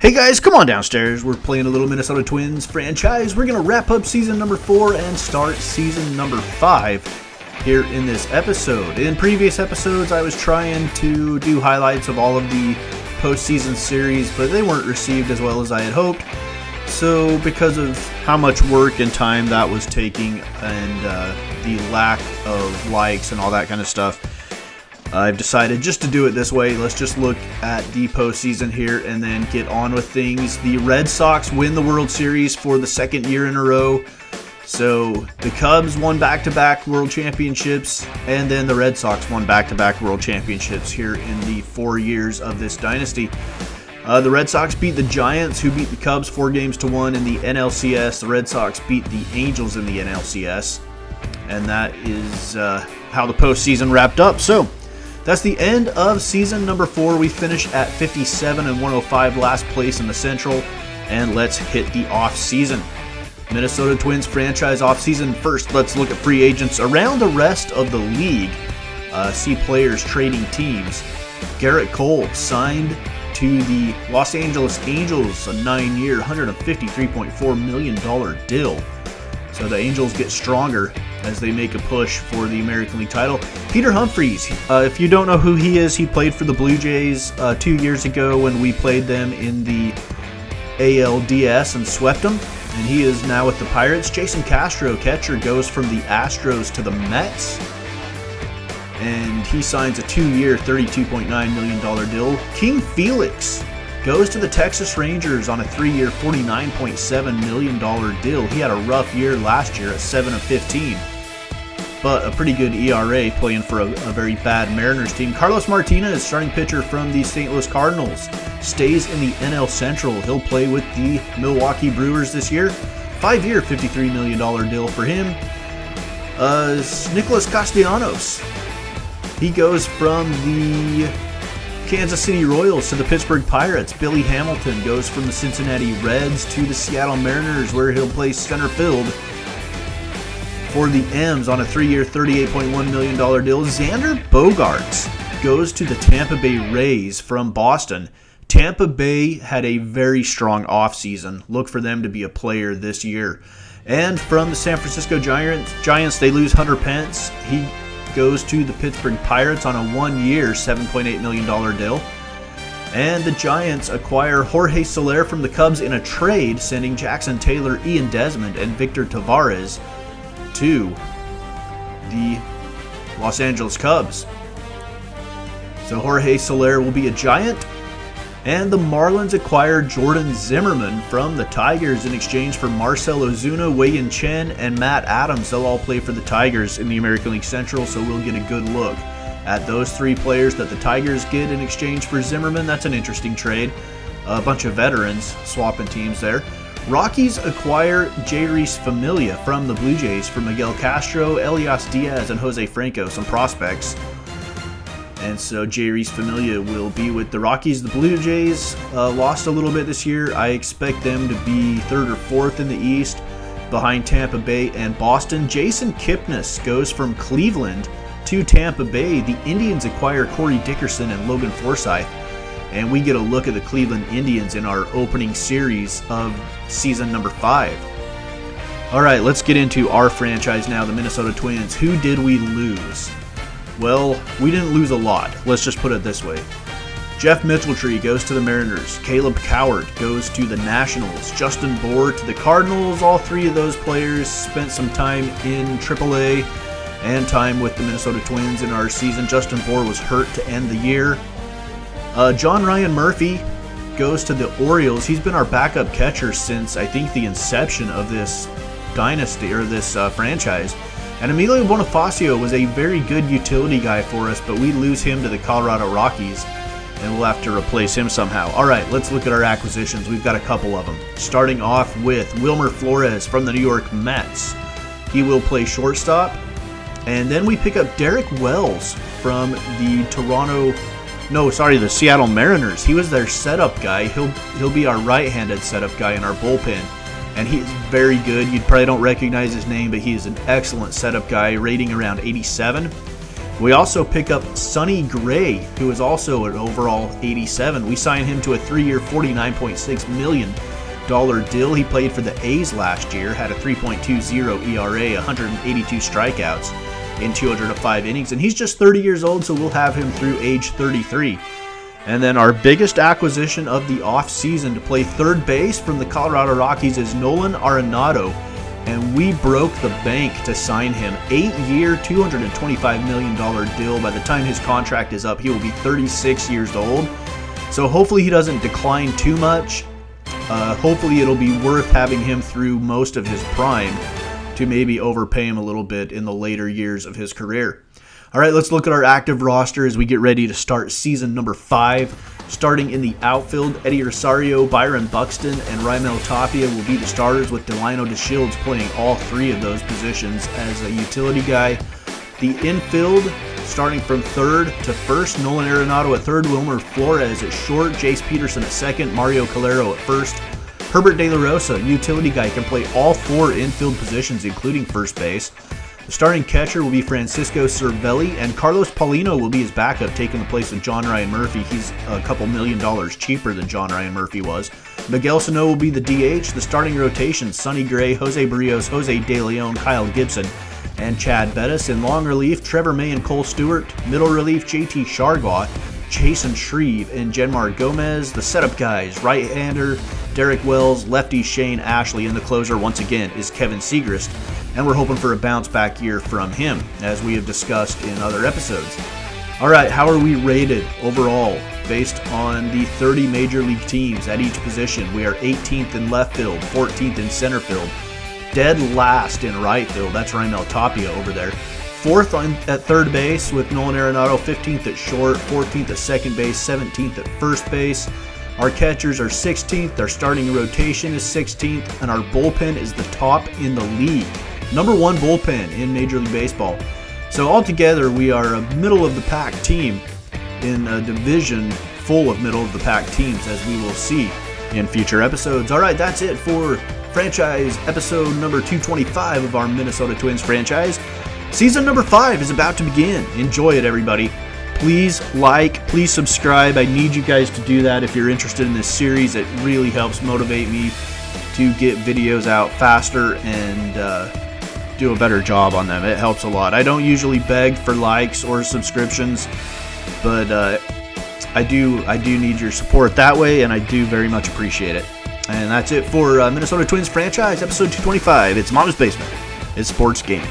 Hey guys, come on downstairs. We're playing a little Minnesota Twins franchise. We're going to wrap up season number 4 and start season number 5 here in this episode. In previous episodes, I was trying to do highlights of all of the postseason series, but they weren't received as well as I had hoped. So because of how much work and time that was taking and the lack of likes and all that kind of stuff, I've decided just to do it this way. Let's just look at the postseason here and then get on with things. The Red Sox win the World Series for the second year in a row. So the Cubs won back-to-back World Championships, and then the Red Sox won back-to-back World Championships here in the 4 years of this dynasty. The Red Sox beat the Giants, who beat the Cubs 4-1 in the NLCS. The Red Sox beat the Angels in the NLCS. And that is how the postseason wrapped up. So that's the end of season number 4. We finish at 57 and 105, last place in the Central. And let's hit the off season. Minnesota Twins franchise off season. First, let's look at free agents around the rest of the league. See players trading teams. Garrett Cole signed to the Los Angeles Angels, a 9-year, $153.4 million deal. So the Angels get stronger as they make a push for the American League title. Peter Humphreys, if you don't know who he is, he played for the Blue Jays 2 years ago when we played them in the ALDS and swept them. And he is now with the Pirates. Jason Castro, catcher, goes from the Astros to the Mets. And he signs a 2-year, $32.9 million deal. King Felix goes to the Texas Rangers on a 3-year, $49.7 million deal. He had a rough year last year at 7-15, but a pretty good ERA playing for a very bad Mariners team. Carlos Martinez, starting pitcher from the St. Louis Cardinals, stays in the NL Central. He'll play with the Milwaukee Brewers this year. 5-year, $53 million deal for him. Nicholas Castellanos, he goes from the Kansas City Royals to the Pittsburgh Pirates. Billy Hamilton goes from the Cincinnati Reds to the Seattle Mariners, where he'll play center field for the M's on a 3-year, $38.1 million deal. Xander Bogaerts goes to the Tampa Bay Rays from Boston. Tampa Bay had a very strong offseason. Look for them to be a player this year. And from the San Francisco Giants, they lose Hunter Pence. He goes to the Pittsburgh Pirates on a 1-year, $7.8 million deal. And the Giants acquire Jorge Soler from the Cubs in a trade, sending Jackson Taylor, Ian Desmond, and Victor Tavares to the Los Angeles Cubs. So Jorge Soler will be a Giant. And the Marlins acquire Jordan Zimmermann from the Tigers in exchange for Marcell Ozuna, Wei-Yin Chen, and Matt Adams. They'll all play for the Tigers in the American League Central, so we'll get a good look at those 3 players that the Tigers get in exchange for Zimmermann. That's an interesting trade. A bunch of veterans swapping teams there. Rockies acquire Jeurys Familia from the Blue Jays for Miguel Castro, Elias Diaz, and Jose Franco, some prospects. And so Jeurys Familia will be with the Rockies. The Blue Jays lost a little bit this year. I expect them to be 3rd or 4th in the East behind Tampa Bay and Boston. Jason Kipnis goes from Cleveland to Tampa Bay. The Indians acquire Corey Dickerson and Logan Forsythe. And we get a look at the Cleveland Indians in our opening series of season number 5. All right, let's get into our franchise now, the Minnesota Twins. Who did we lose? Well, we didn't lose a lot. Let's just put it this way. Jeff Mitchelltree goes to the Mariners. Caleb Coward goes to the Nationals. Justin Bour to the Cardinals. All 3 of those players spent some time in AAA and time with the Minnesota Twins in our season. Justin Bour was hurt to end the year. John Ryan Murphy goes to the Orioles. He's been our backup catcher since, I think, the inception of this dynasty or this franchise. And Emilio Bonifacio was a very good utility guy for us, but we lose him to the Colorado Rockies, and we'll have to replace him somehow. All right, let's look at our acquisitions. We've got a couple of them. Starting off with Wilmer Flores from the New York Mets. He will play shortstop. And then we pick up Derek Wells from the the Seattle Mariners. He was their setup guy. He'll be our right-handed setup guy in our bullpen. And he is very good. You probably don't recognize his name, but he is an excellent setup guy, rating around 87. We also pick up Sonny Gray, who is also an overall 87. We signed him to a 3-year, $49.6 million deal. He played for the A's last year, had a 3.20 ERA, 182 strikeouts in 205 innings, and he's just 30 years old, so we'll have him through age 33. And then our biggest acquisition of the offseason to play third base from the Colorado Rockies is Nolan Arenado, and we broke the bank to sign him. 8-year, $225 million deal. By the time his contract is up, he will be 36 years old. So hopefully he doesn't decline too much. Hopefully it'll be worth having him through most of his prime to maybe overpay him a little bit in the later years of his career. All right, let's look at our active roster as we get ready to start season number 5. Starting in the outfield, Eddie Rosario, Byron Buxton, and Raimel Tapia will be the starters, with Delino DeShields playing all 3 of those positions as a utility guy. The infield, starting from third to first, Nolan Arenado at third, Wilmer Flores at short, Jace Peterson at second, Mario Calero at first. Herbert De La Rosa, utility guy, can play all 4 infield positions, including first base. The starting catcher will be Francisco Cervelli, and Carlos Paulino will be his backup, taking the place of John Ryan Murphy. He's a couple $1 million cheaper than John Ryan Murphy was. Miguel Sano will be the DH. The starting rotation, Sonny Gray, Jose Barrios, Jose De Leon, Kyle Gibson, and Chad Bettis. In long relief, Trevor May and Cole Stewart. Middle relief, JT Chargois, Jason Shreve, and Genmar Gomez. The setup guys, right-hander Derek Wells, lefty Shane Ashley, and the closer once again is Kevin Segrist. And we're hoping for a bounce-back year from him, as we have discussed in other episodes. All right, how are we rated overall based on the 30 Major League teams at each position? We are 18th in left field, 14th in center field, dead last in right field. That's Raimel Tapia over there. 4th at third base with Nolan Arenado, 15th at short, 14th at second base, 17th at first base. Our catchers are 16th, our starting rotation is 16th, and our bullpen is the top in the league. Number 1 bullpen in Major League Baseball. So altogether, we are a middle-of-the-pack team in a division full of middle-of-the-pack teams, as we will see in future episodes. All right, that's it for franchise episode number 225 of our Minnesota Twins franchise. Season number 5 is about to begin. Enjoy it, everybody. Please like, please subscribe. I need you guys to do that if you're interested in this series. It really helps motivate me to get videos out faster and do a better job on them. It helps a lot. I don't usually beg for likes or subscriptions, but I do need your support that way, and I do very much appreciate it. And that's it for Minnesota Twins franchise episode 225. It's Mama's Basement. It's sports gaming.